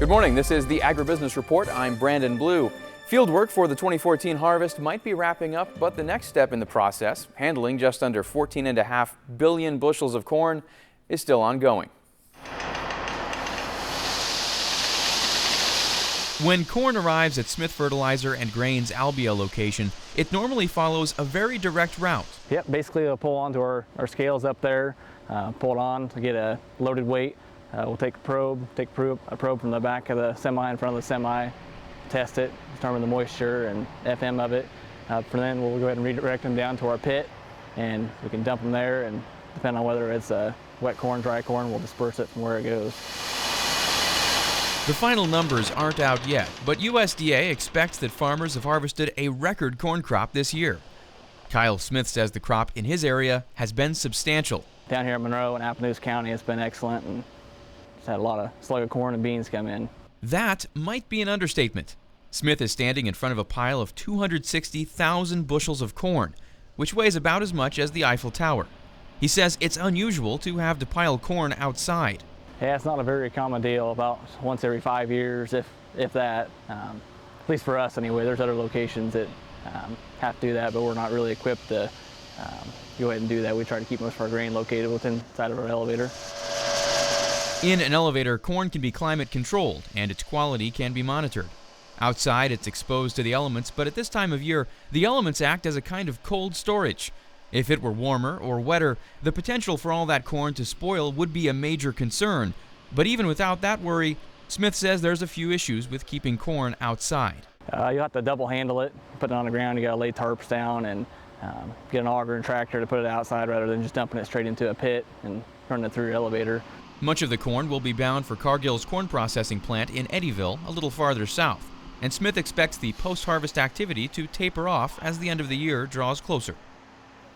Good morning. This is the Agribusiness Report. I'm Brandon Blue. Field work for the 2014 harvest might be wrapping up, but the next step in the process, handling just under 14.5 billion bushels of corn, is still ongoing. When corn arrives at Smith Fertilizer and Grain's Albia location, it normally follows a very direct route. Yep, basically we'll pull onto our scales up there, pull it on to get a loaded weight. We'll take a probe from the back of the semi, in front of the semi, test it, determine the moisture and FM of it. From then we'll go ahead and redirect them down to our pit, and we can dump them there, and depending on whether it's wet corn, dry corn, we'll disperse it from where it goes. The final numbers aren't out yet, but USDA expects that farmers have harvested a record corn crop this year. Kyle Smith says the crop in his area has been substantial. Down here in Monroe and Appanoose County, it's been excellent, and just had a lot of slug of corn and beans come in. That might be an understatement. Smith is standing in front of a pile of 260,000 bushels of corn, which weighs about as much as the Eiffel Tower. He says it's unusual to have to pile corn outside. Yeah, it's not a very common deal, about once every 5 years, if that. At least for us anyway. There's other locations that have to do that, but we're not really equipped to go ahead and do that. We try to keep most of our grain located inside of our elevator. In an elevator, corn can be climate controlled and its quality can be monitored. Outside, it's exposed to the elements, but at this time of year, the elements act as a kind of cold storage. If it were warmer or wetter, the potential for all that corn to spoil would be a major concern. But even without that worry, Smith says there's a few issues with keeping corn outside. You'll have to double handle it, put it on the ground. You got to lay tarps down and get an auger and tractor to put it outside rather than just dumping it straight into a pit and running it through your elevator. Much of the corn will be bound for Cargill's corn processing plant in Eddyville, a little farther south. And Smith expects the post-harvest activity to taper off as the end of the year draws closer.